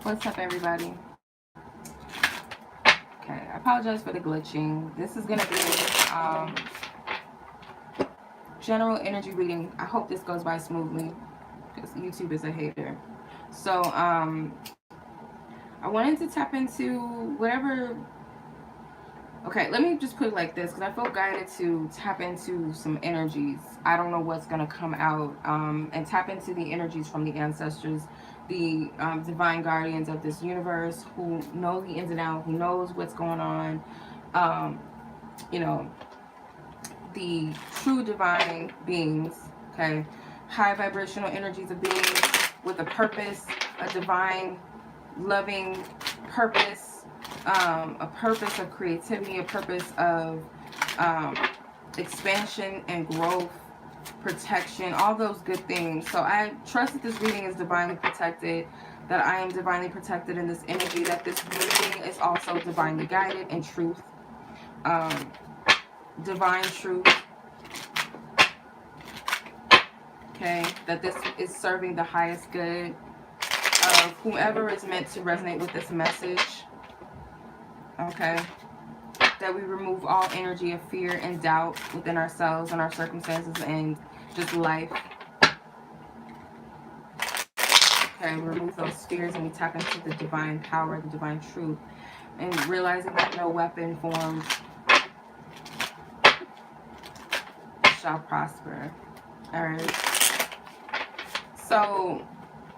What's up, everybody? Okay, I apologize for the glitching. This is gonna be general energy reading. I hope this goes by smoothly because YouTube is a hater. So I wanted to tap into whatever. Okay, let me just put it like this because I feel guided to tap into some energies. I don't know what's going to come out, and tap into the energies from the ancestors, the divine guardians of this universe who know the ins and outs, who knows what's going on. Um, you know, the true divine beings, okay? High vibrational energies of beings with a purpose, a divine, loving purpose, a purpose of creativity, a purpose of expansion and growth, protection, all those good things. So I trust that this reading is divinely protected, that I am divinely protected in this energy, that this reading is also divinely guided in truth, um, divine truth, okay, that this is serving the highest good of whomever is meant to resonate with this message, okay, that we remove all energy of fear and doubt within ourselves and our circumstances and just life. Okay, remove those fears and we tap into the divine power, the divine truth, and realizing that no weapon formed shall prosper. Alright. So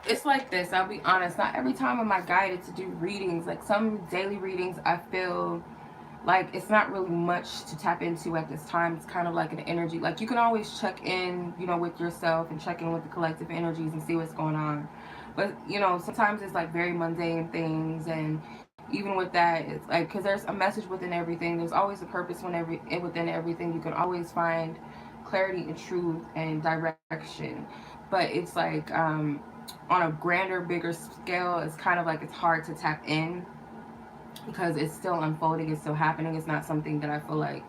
it's like this, I'll be honest, not every time am I guided to do readings. Like some daily readings I feel like it's not really much to tap into at this time. It's kind of like an energy, like you can always check in, you know, with yourself and check in with the collective energies and see what's going on. But you know, sometimes it's like very mundane things, and even with that, it's like, because there's a message within everything, there's always a purpose within everything. You can always find clarity and truth and direction. But it's like on a grander, bigger scale, it's kind of like it's hard to tap in because it's still unfolding, it's still happening. It's not something that I feel like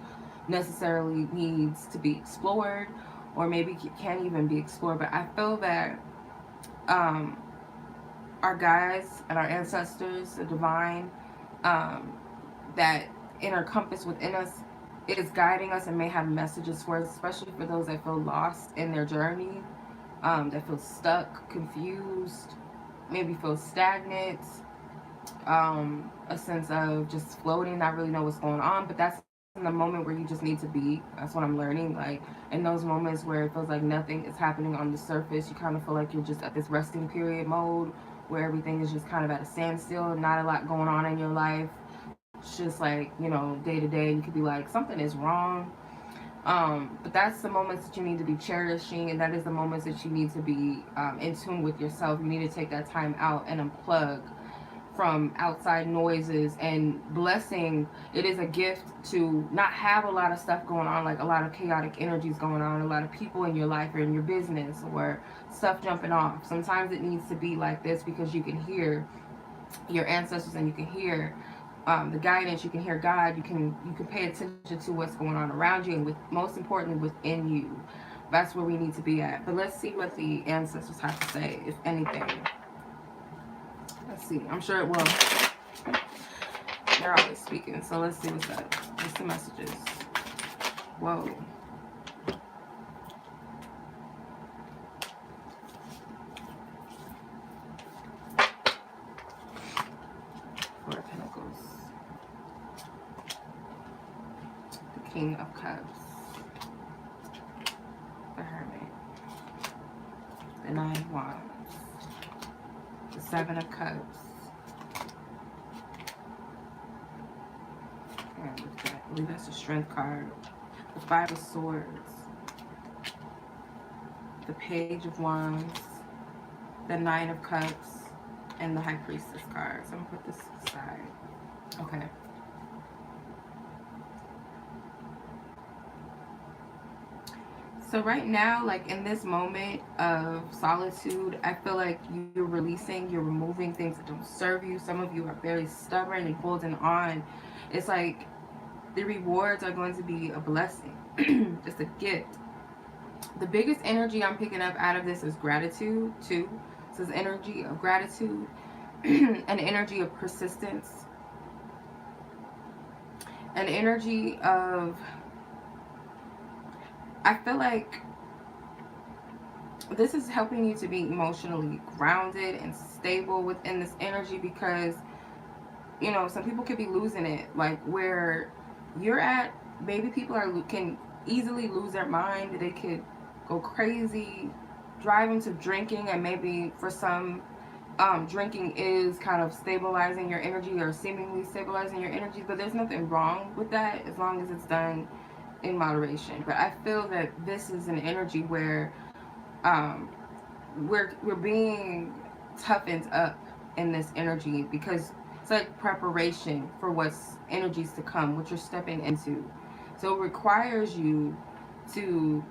necessarily needs to be explored, or maybe can't even be explored. But I feel that our guides and our ancestors, the divine, that inner compass within us, it is guiding us and may have messages for us, especially for those that feel lost in their journey, that feel stuck, confused, maybe feel stagnant, a sense of just floating, not really know what's going on. But that's in the moment where you just need to be. That's what I'm learning. Like in those moments where it feels like nothing is happening on the surface, you kind of feel like you're just at this resting period mode where everything is just kind of at a standstill, not a lot going on in your life. It's just like, you know, day to day, you could be like, something is wrong. But that's the moments that you need to be cherishing, and that is the moments that you need to be in tune with yourself. You need to take that time out and unplug from outside noises and blessing. It is a gift to not have a lot of stuff going on, like a lot of chaotic energies going on, a lot of people in your life or in your business or stuff jumping off. Sometimes it needs to be like this because you can hear your ancestors and you can hear the guidance, you can hear God, you can pay attention to what's going on around you and with, most importantly, within you. That's where we need to be at. But let's see what the ancestors have to say, if anything. Let's see. I'm sure it will. They're always speaking, so let's see what's up. What's the messages? Whoa. Four of Pentacles. The King of Cups. The Hermit. The Nine of Wands. The Seven of Cups. I believe that's the Strength card. The Five of Swords. The Page of Wands. The Nine of Cups. And the High Priestess card. So I'm going to put this aside. Okay. So right now, like in this moment of solitude, I feel like you're releasing, you're removing things that don't serve you. Some of you are very stubborn and holding on. It's like the rewards are going to be a blessing, just a gift. The biggest energy I'm picking up out of this is gratitude too. So it's energy of gratitude. an energy of persistence, an energy of, I feel like this is helping you to be emotionally grounded and stable within this energy, because some people could be losing it, like where you're at. Maybe people can easily lose their mind. They could go crazy, drive into drinking, and maybe for some, drinking is kind of stabilizing your energy or seemingly stabilizing your energy, but there's nothing wrong with that as long as it's done in moderation. But I feel that this is an energy where, um, we're being toughened up in this energy, because it's like preparation for what's energies to come, what you're stepping into. So it requires you to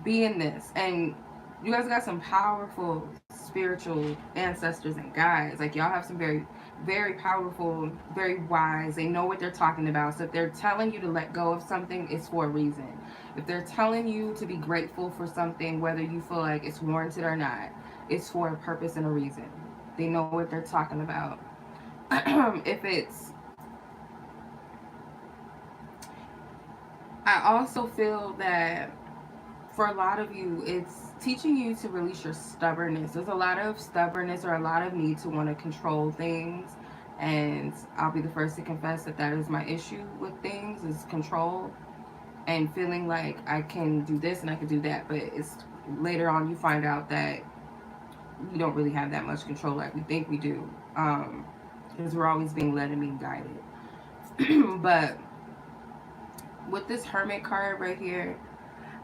be in this, and you guys got some powerful spiritual ancestors and guides. Like y'all have some very, very powerful, very wise. They know what they're talking about. So if they're telling you to let go of something, it's for a reason. If they're telling you to be grateful for something, whether you feel like it's warranted or not, it's for a purpose and a reason. They know what they're talking about. If it's, I also feel that for a lot of you, it's teaching you to release your stubbornness. There's a lot of stubbornness or a lot of need to want to control things. And I'll be the first to confess that that is my issue with things, is control and feeling like I can do this and I can do that. But it's later on you find out that we don't really have that much control like we think we do. Because we're always being led and being guided. But with this Hermit card right here,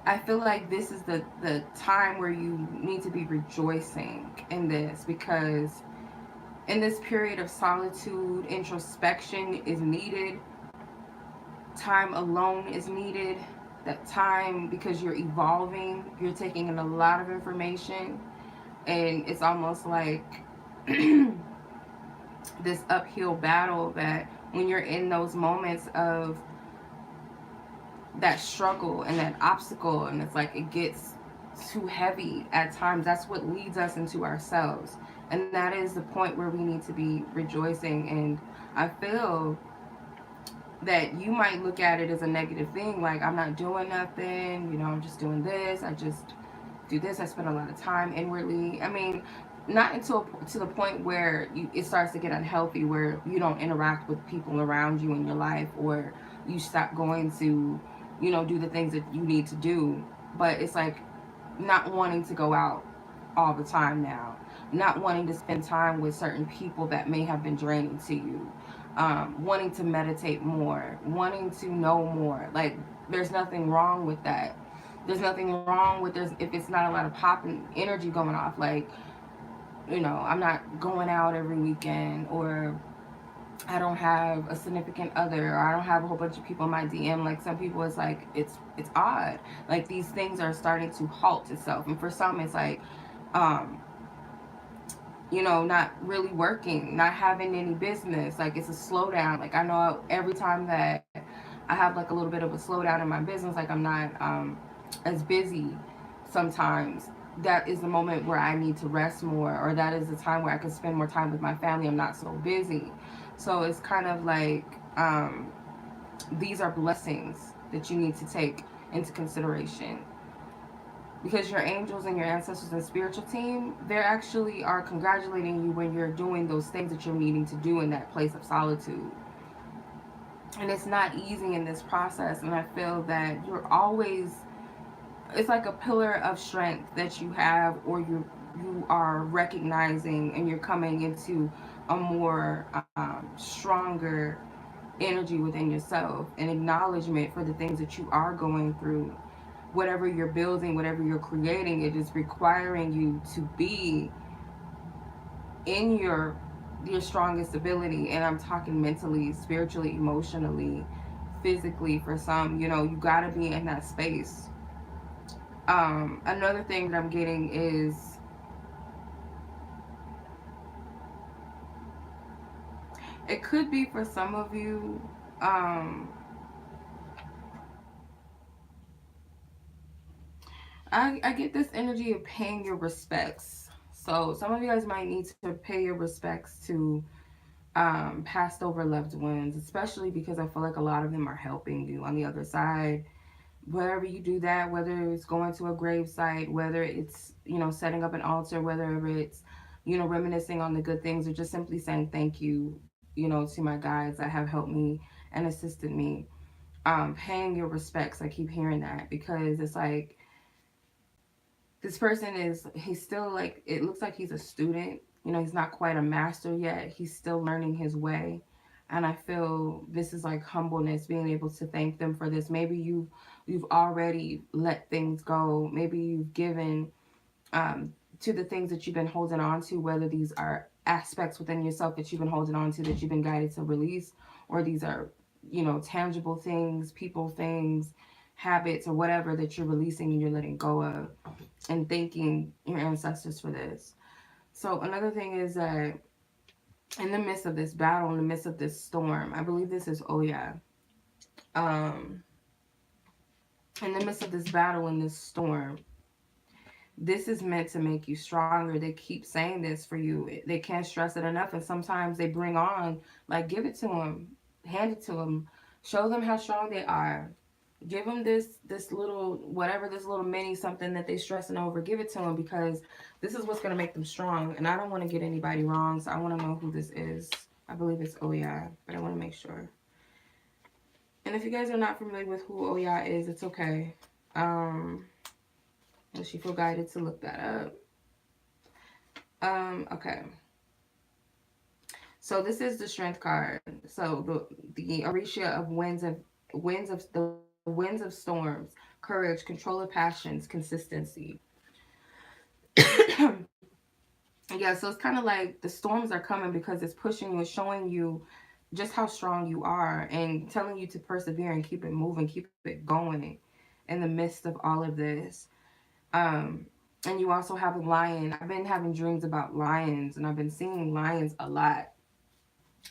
I feel like this is the time where you need to be rejoicing in this, because in this period of solitude, introspection is needed. Time alone is needed. That time, because you're evolving, you're taking in a lot of information, and it's almost like this uphill battle that when you're in those moments of that struggle and that obstacle, and it's like it gets too heavy at times, that's what leads us into ourselves, and that is the point where we need to be rejoicing. And I feel that you might look at it as a negative thing, like I'm not doing nothing, I'm just doing this, I just do this, I spend a lot of time inwardly. I mean, not until to the point where it starts to get unhealthy, where you don't interact with people around you in your life, or you stop going to, do the things that you need to do. But it's like not wanting to go out all the time now, not wanting to spend time with certain people that may have been draining to you, wanting to meditate more, wanting to know more. Like, there's nothing wrong with that. There's nothing wrong with this if it's not a lot of popping energy going off. Like, I'm not going out every weekend, or I don't have a significant other, or I don't have a whole bunch of people in my DM. Like, some people, it's like it's odd. Like, these things are starting to halt itself, and for some, it's like, um, not really working, not having any business. Like, it's a slowdown. Like, I know every time that I have like a little bit of a slowdown in my business, like I'm not as busy sometimes. That is the moment where I need to rest more, or that is the time where I can spend more time with my family. I'm not so busy. So it's kind of like, these are blessings that you need to take into consideration, because your angels and your ancestors and spiritual team, they actually are congratulating you when you're doing those things that you're needing to do in that place of solitude. And it's not easy in this process, and I feel that you're always, it's like a pillar of strength that you have, or you are recognizing, and you're coming into a more stronger energy within yourself, an acknowledgement for the things that you are going through. Whatever you're building, whatever you're creating, it is requiring you to be in your strongest ability. And I'm talking mentally, spiritually, emotionally, physically. For some, you got to be in that space. Another thing that I'm getting is, it could be for some of you, I get this energy of paying your respects. So some of you guys might need to pay your respects to passed over loved ones, especially because I feel like a lot of them are helping you on the other side. Wherever you do that, whether it's going to a grave site, whether it's, setting up an altar, whether it's, reminiscing on the good things, or just simply saying thank you, to my guides that have helped me and assisted me. Paying your respects. I keep hearing that because it's like this person he's still like, it looks like he's a student. He's not quite a master yet. He's still learning his way. And I feel this is like humbleness, being able to thank them for this. Maybe you've already let things go. Maybe you've given to the things that you've been holding on to, whether these are aspects within yourself that you've been holding on to that you've been guided to release, or these are, tangible things, people, things, habits, or whatever that you're releasing and you're letting go of, and thanking your ancestors for this. So another thing is that in the midst of this battle, in the midst of this storm, I believe this is Oya. Um, in the midst of this battle, in this storm, this is meant to make you stronger. They keep saying this for you. They can't stress it enough. And sometimes they bring on, like, give it to them, hand it to them, show them how strong they are. Give them this little whatever, this little mini something that they stressing over. Give it to them, because this is what's gonna make them strong. And I don't want to get anybody wrong, so I want to know who this is. I believe it's Oya, but I want to make sure. And if you guys are not familiar with who Oya is, it's okay. Um, unless you feel guided to look that up. Okay. So this is the strength card. So the Orisha of winds of storms, courage, control of passions, consistency. Yeah, so it's kind of like the storms are coming because it's pushing you and showing you just how strong you are, and telling you to persevere and keep it moving, keep it going in the midst of all of this. Um, and you also have a lion. I've been having dreams about lions, and I've been seeing lions a lot.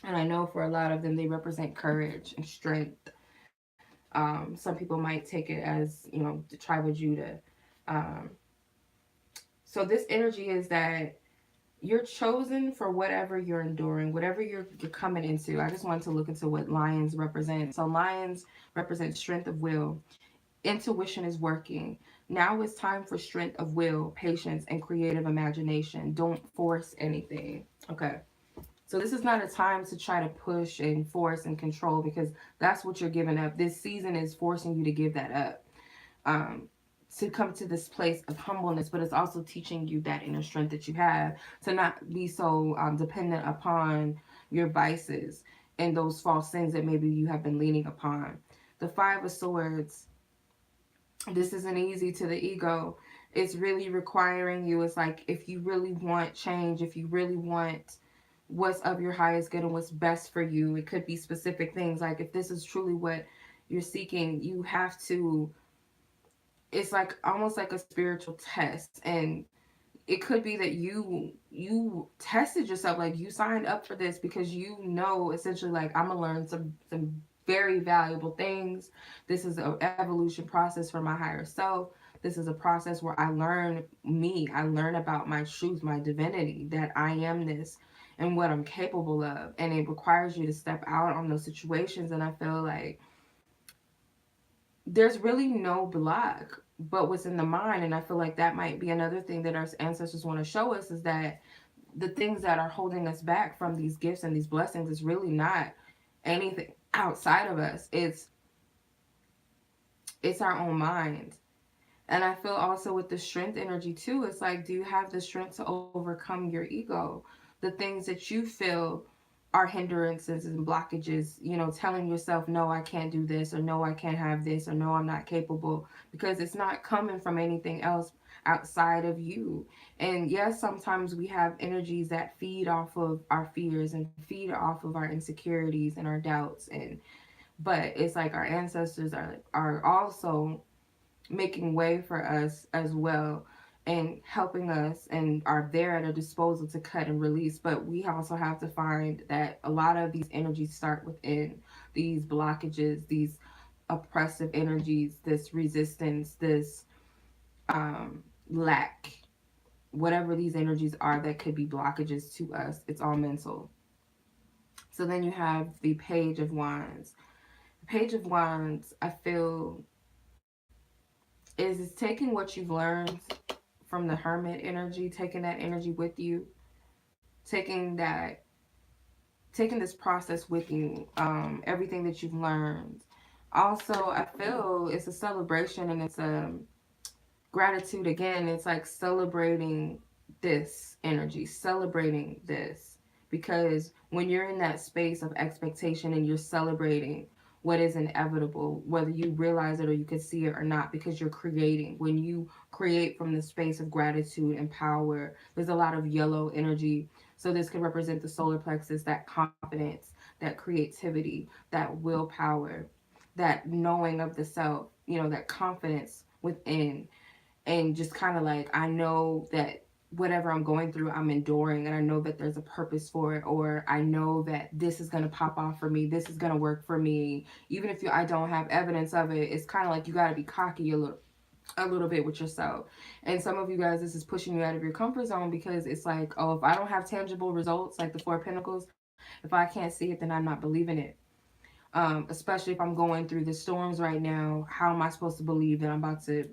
And I know for a lot of them, they represent courage and strength. Some people might take it as, the tribe of Judah. Um, so this energy is that you're chosen for whatever you're enduring, whatever you're coming into. I just wanted to look into what lions represent. So lions represent strength of will. Intuition is working. Now it's time for strength of will, patience, and creative imagination. Don't force anything. Okay. So this is not a time to try to push and force and control, because that's what you're giving up. This season is forcing you to give that up. Um, to come to this place of humbleness, but it's also teaching you that inner strength that you have, to not be so dependent upon your vices and those false things that maybe you have been leaning upon. The Five of Swords, this isn't easy to the ego. It's really requiring you. It's like, if you really want change, if you really want what's of your highest good and what's best for you, it could be specific things. Like, if this is truly what you're seeking, you have to, it's like almost like a spiritual test. And it could be that you tested yourself, like you signed up for this because you know, essentially, like, I'm gonna learn some very valuable things. This is an evolution process for my higher self. This is a process where I learn me, I learn about my truth, my divinity, that I am this and what I'm capable of. And it requires you to step out on those situations. And I feel like there's really no block but what's in the mind. And I feel like that might be another thing that our ancestors want to show us, is that the things that are holding us back from these gifts and these blessings is really not anything outside of us. It's our own mind. And I feel also with the strength energy too, it's like, do you have the strength to overcome your ego? The things that you feel are hindrances and blockages, telling yourself, no, I can't do this, or no, I can't have this, or no, I'm not capable, because it's not coming from anything else outside of you. And yes, sometimes we have energies that feed off of our fears and feed off of our insecurities and our doubts. And but it's like our ancestors are also making way for us as well, and helping us, and are there at our disposal to cut and release. But we also have to find that a lot of these energies start within. These blockages, these oppressive energies, this resistance, this lack, whatever these energies are that could be blockages to us, it's all mental. So then you have the Page of Wands. The Page of Wands, I feel, is taking what you've learned from the Hermit energy, taking that energy with you, taking that, taking this process with you, everything that you've learned. Also, I feel it's a celebration and it's a gratitude again. It's like celebrating this energy, celebrating this. Because when you're in that space of expectation and you're celebrating what is inevitable, whether you realize it or you can see it or not, because you're creating. When you create from the space of gratitude and power, there's a lot of yellow energy. So this could represent the solar plexus, that confidence, that creativity, that willpower, that knowing of the self, that confidence within, and just kind of like, I know that whatever I'm going through, I'm enduring, and I know that there's a purpose for it, or I know that this is going to pop off for me, this is going to work for me, even if I don't have evidence of it. It's kind of like you got to be cocky a little bit with yourself. And some of you guys, this is pushing you out of your comfort zone, because it's like, oh, if I don't have tangible results like the Four of Pentacles, if I can't see it, then I'm not believing it. Especially if I'm going through the storms right now, how am I supposed to believe that I'm about to,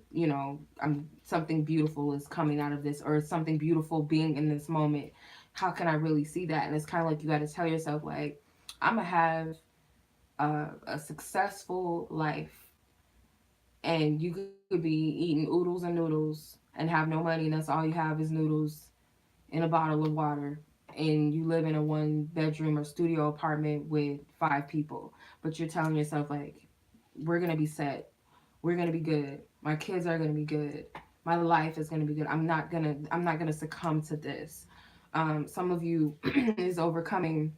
something beautiful is coming out of this, or something beautiful being in this moment? How can I really see that? And it's kind of like you got to tell yourself, like, I'm going to have a successful life, and you could be eating oodles and noodles and have no money, and that's all you have is noodles in a bottle of water, and you live in a one bedroom or studio apartment with 5 people, but you're telling yourself, like, we're gonna be set, we're gonna be good, my kids are gonna be good, my life is gonna be good, I'm not gonna succumb to this. Some of you is overcoming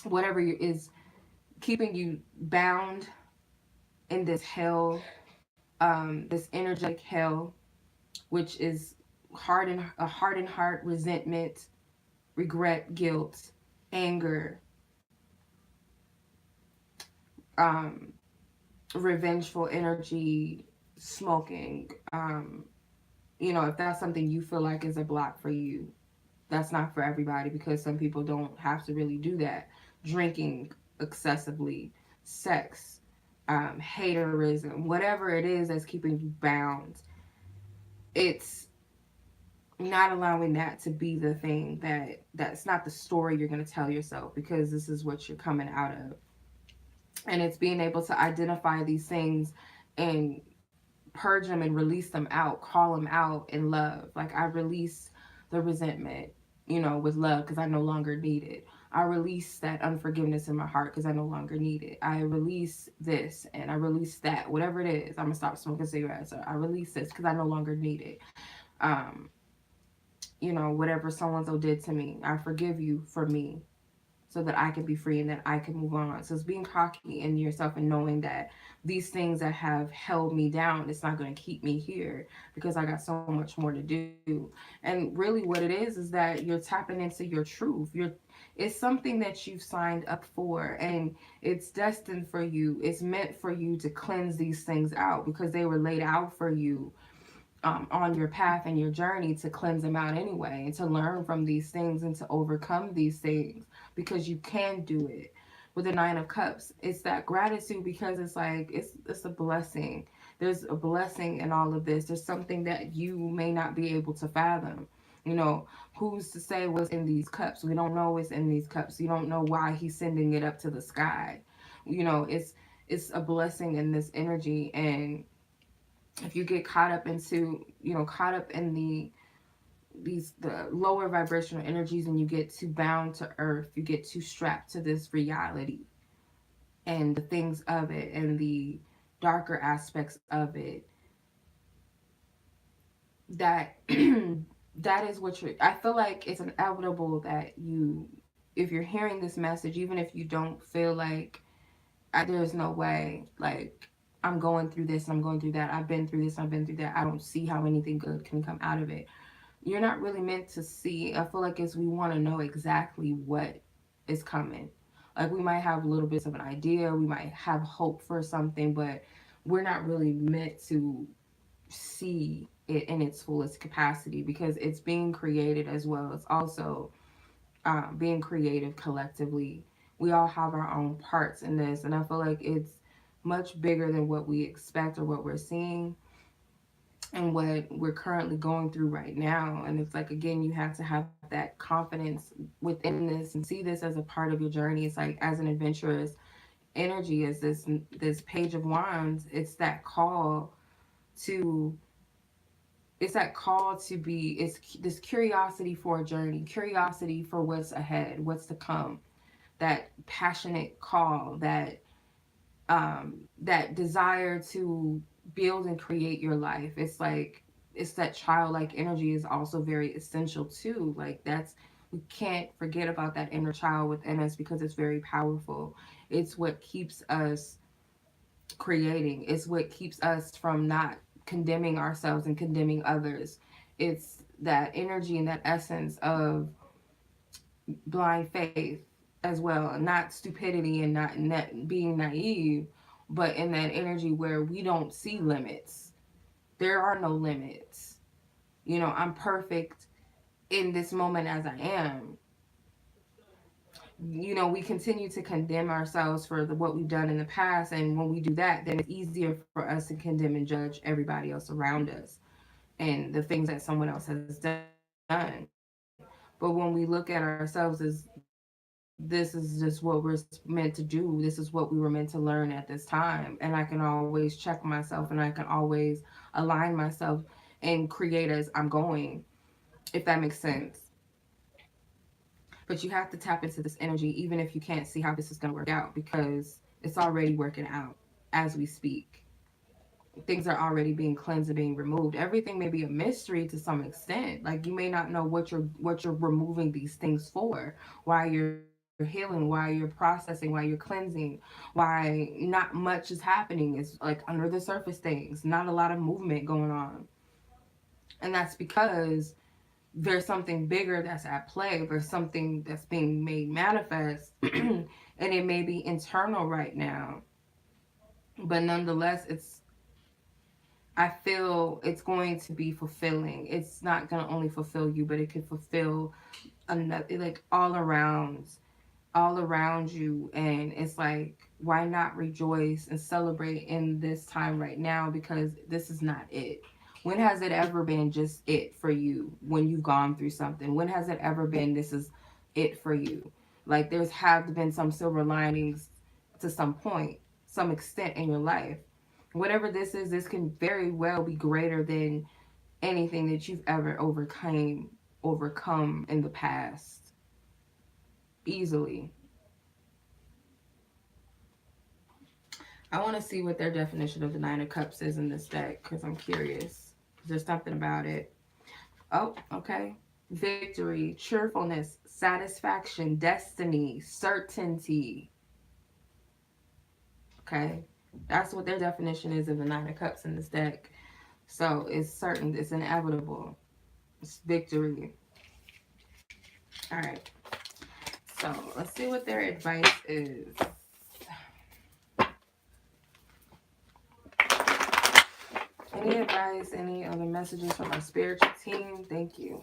whatever is keeping you bound in this hell, this energetic hell, which is hardened heart, resentment, regret, guilt, anger, um, revengeful energy, smoking. If that's something you feel like is a block for you, that's not for everybody, because some people don't have to really do that. Drinking excessively, sex, haterism, whatever it is that's keeping you bound, it's not allowing that to be the thing, that's not the story you're going to tell yourself, because this is what you're coming out of. And it's being able to identify these things and purge them and release them out, call them out in love. Like, I release the resentment, with love, because I no longer need it. I release that unforgiveness in my heart because I no longer need it. I release this and I release that, whatever it is. I'm gonna stop smoking cigarettes, or I release this because I no longer need it. um whatever someone so did to me, I forgive you for me, so that I can be free and that I can move on. So it's being cocky in yourself and knowing that these things that have held me down, it's not going to keep me here, because I got so much more to do. And really what it is that you're tapping into your truth. It's something that you've signed up for, and it's destined for you. It's meant for you to cleanse these things out, because they were laid out for you, on your path and your journey, to cleanse them out anyway, and to learn from these things and to overcome these things, because you can do it. With the Nine of Cups, it's that gratitude, because it's like, it's a blessing. There's a blessing in all of this. There's something that you may not be able to fathom. Who's to say what's in these cups? We don't know what's in these cups. You don't know why he's sending it up to the sky. It's a blessing in this energy. And if you get caught up in the lower vibrational energies, and you get too bound to earth, you get too strapped to this reality and the things of it and the darker aspects of it, that that is what I feel like it's inevitable that if you're hearing this message, even if you don't feel like, there's no way, like, I'm going through this, I'm going through that, I've been through this, I've been through that, I don't see how anything good can come out of it. You're not really meant to see. I feel like we want to know exactly what is coming. Like, we might have little bits of an idea, we might have hope for something, but we're not really meant to see it in its fullest capacity, because it's being created as well. It's also being creative collectively. We all have our own parts in this, and I feel like it's much bigger than what we expect or what we're seeing and what we're currently going through right now. And it's like, again, you have to have that confidence within this and see this as a part of your journey. It's like, as an adventurous energy, as this page of wands, to it's that call to be, it's this curiosity for a journey, curiosity for what's ahead, what's to come, that passionate call, that desire to build and create your life. It's like, it's that childlike energy is also very essential too. Like, that's, we can't forget about that inner child within us, because it's very powerful. It's what keeps us creating. It's what keeps us from not condemning ourselves and condemning others. It's that energy and that essence of blind faith as well, not stupidity and not being naive, but in that energy where we don't see limits. There are no limits. You know, I'm perfect in this moment as I am. You know, we continue to condemn ourselves for what we've done in the past, and when we do that, then it's easier for us to condemn and judge everybody else around us and the things that someone else has done. But when we look at ourselves as, this is just what we're meant to do, this is what we were meant to learn at this time, and I can always check myself, and I can always align myself and create as I'm going, if that makes sense. But you have to tap into this energy, even if you can't see how this is going to work out, because it's already working out as we speak. Things are already being cleansed and being removed. Everything may be a mystery to some extent. Like, you may not know what you're removing these things for, why you're healing, why you're processing, why you're cleansing, why not much is happening. It's like under the surface things, not a lot of movement going on. And that's because there's something bigger that's at play. There's something that's being made manifest, and it may be internal right now, but nonetheless, I feel it's going to be fulfilling. It's not going to only fulfill you, but it could fulfill another, like, all around you. And it's like, why not rejoice and celebrate in this time right now, because this is not it. When has it ever been just it for you when you've gone through something? When has it ever been this is it for you? Like, there's have been some silver linings to some point, some extent in your life. Whatever this is, this can very well be greater than anything that you've ever overcome in the past, easily. I want to see what their definition of the Nine of Cups is in this deck, because I'm curious. There's something about it. Oh, okay. Victory, cheerfulness, satisfaction, destiny, certainty. Okay. That's what their definition is of the Nine of Cups in this deck. So it's certain, it's inevitable. It's victory. All right. So let's see what their advice is. Any advice, any other messages from our spiritual team? Thank you.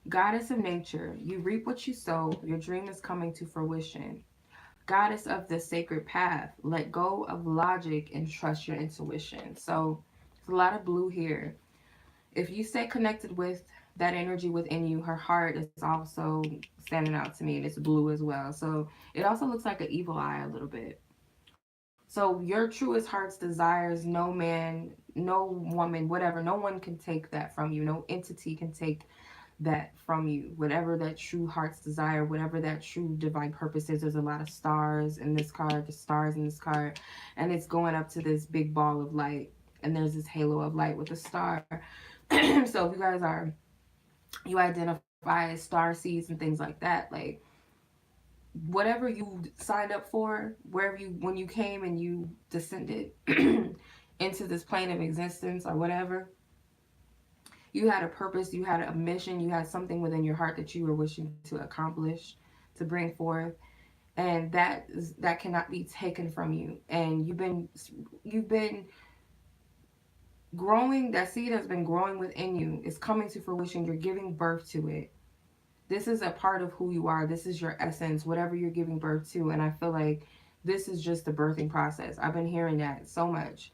Goddess of nature, you reap what you sow. Your dream is coming to fruition. Goddess of the sacred path, let go of logic and trust your intuition. So there's a lot of blue here. If you stay connected with that energy within you, her heart is also standing out to me, and it's blue as well. So it also looks like an evil eye a little bit. So your truest heart's desires, no man, no woman, whatever, no one can take that from you. No entity can take that from you. Whatever that true heart's desire, whatever that true divine purpose is. There's a lot of stars in this card, the stars in this card, and it's going up to this big ball of light, and there's this halo of light with a star. So if you identify as star seeds and things like that, like, whatever you signed up for, wherever you, when you came and you descended into this plane of existence or whatever, you had a purpose, you had a mission, you had something within your heart that you were wishing to accomplish, to bring forth. and that cannot be taken from you. And you've been growing. That seed has been growing within you. It's coming to fruition. You're giving birth to it. This is a part of who you are. This is your essence, whatever you're giving birth to. And I feel like this is just the birthing process. I've been hearing that so much,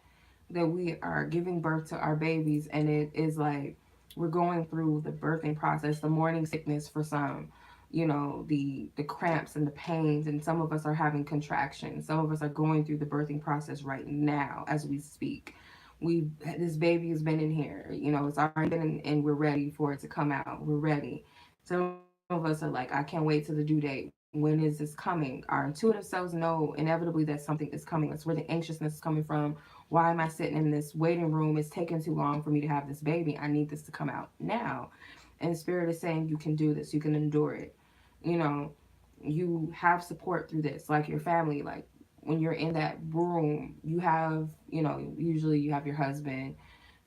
that we are giving birth to our babies, and it is like we're going through the birthing process, the morning sickness for some, the cramps and the pains, and some of us are having contractions. Some of us are going through the birthing process right now as we speak. We This baby has been in here, it's already been in, and we're ready for it to come out. We're ready. Some of us are like, I can't wait to the due date. When is this coming? Our intuitive selves know inevitably that something is coming. That's where the anxiousness is coming from. Why am I sitting in this waiting room? It's taking too long for me to have this baby. I need this to come out now. And spirit is saying, you can do this. You can endure it. You know, you have support through this, like your family. Like when you're in that room, you have, usually you have your husband,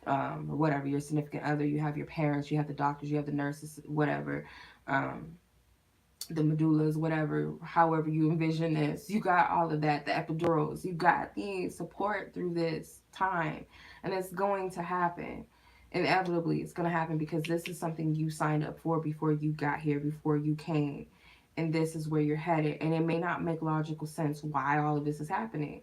or whatever, your significant other, you have your parents, you have the doctors, you have the nurses, whatever. Um, the medullas, whatever, however you envision this. You got all of that, the epidurals. You got the support through this time. And it's going to happen. Inevitably, it's going to happen because this is something you signed up for before you got here, before you came. And this is where you're headed. And it may not make logical sense why all of this is happening.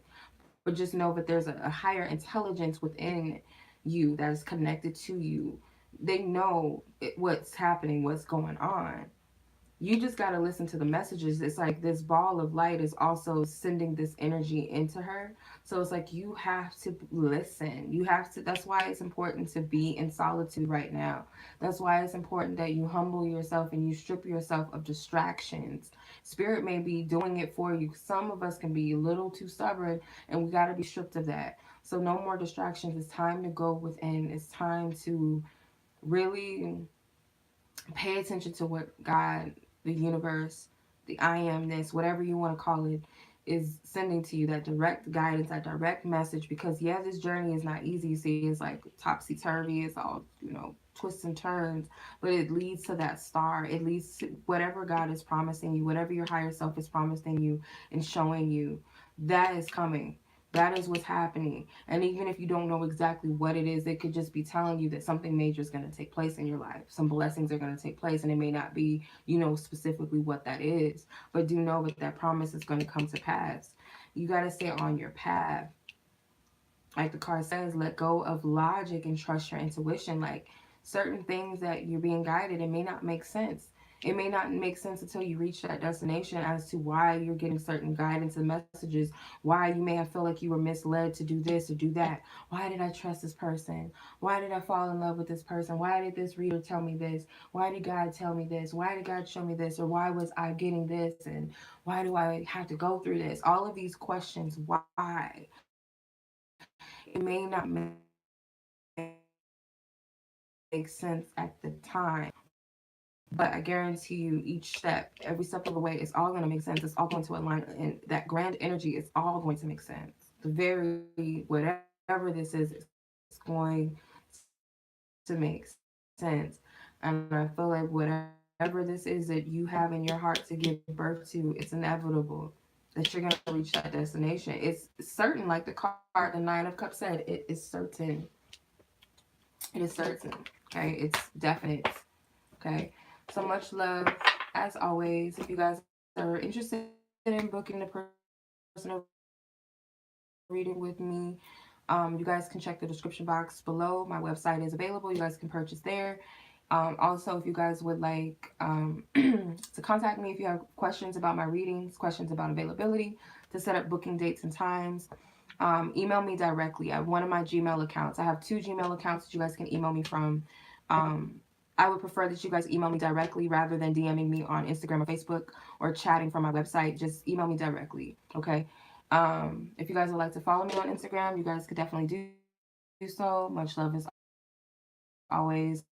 But just know that there's a higher intelligence within you that is connected to you. They know what's happening, what's going on. You just got to listen to the messages. It's like this ball of light is also sending this energy into her. So it's like you have to listen. You have to. That's why it's important to be in solitude right now. That's why it's important that you humble yourself and you strip yourself of distractions. Spirit may be doing it for you. Some of us can be a little too stubborn, and we got to be stripped of that. So no more distractions. It's time to go within. It's time to really pay attention to what God, the universe, the I amness, whatever you want to call it, is sending to you, that direct guidance, that direct message. Because yeah, this journey is not easy. You see, it's like topsy turvy. It's all, twists and turns, but it leads to that star. It leads to whatever God is promising you, whatever your higher self is promising you and showing you, that is coming. That is what's happening. And even if you don't know exactly what it is, it could just be telling you that something major is going to take place in your life. Some blessings are going to take place, and it may not be, specifically what that is. But do know that that promise is going to come to pass. You got to stay on your path. Like the card says, let go of logic and trust your intuition. Like certain things that you're being guided, it may not make sense. It may not make sense until you reach that destination as to why you're getting certain guidance and messages, why you may have felt like you were misled to do this or do that. Why did I trust this person? Why did I fall in love with this person? Why did this reader tell me this? Why did God tell me this? Why did God show me this? Or why was I getting this? And why do I have to go through this? All of these questions, why? It may not make sense at the time, but I guarantee you, each step, every step of the way, it's all going to make sense. It's all going to align, and that grand energy is all going to make sense. The very, whatever this is, it's going to make sense. And I feel like whatever this is that you have in your heart to give birth to, it's inevitable that you're going to reach that destination. It's certain, like the card, the Nine of Cups said, it is certain. It is certain. Okay, it's definite. Okay, so much love as always. If you guys are interested in booking the personal reading with me, you guys can check the description box below. My website is available. You guys can purchase there. Also, if you guys would like to contact me if you have questions about my readings, questions about availability, to set up booking dates and times, email me directly at one of my Gmail accounts. I have two Gmail accounts that you guys can email me from. Um, I would prefer that you guys email me directly rather than DMing me on Instagram or Facebook or chatting from my website. Just email me directly, okay? If you guys would like to follow me on Instagram, you guys could definitely do so. Much love as always.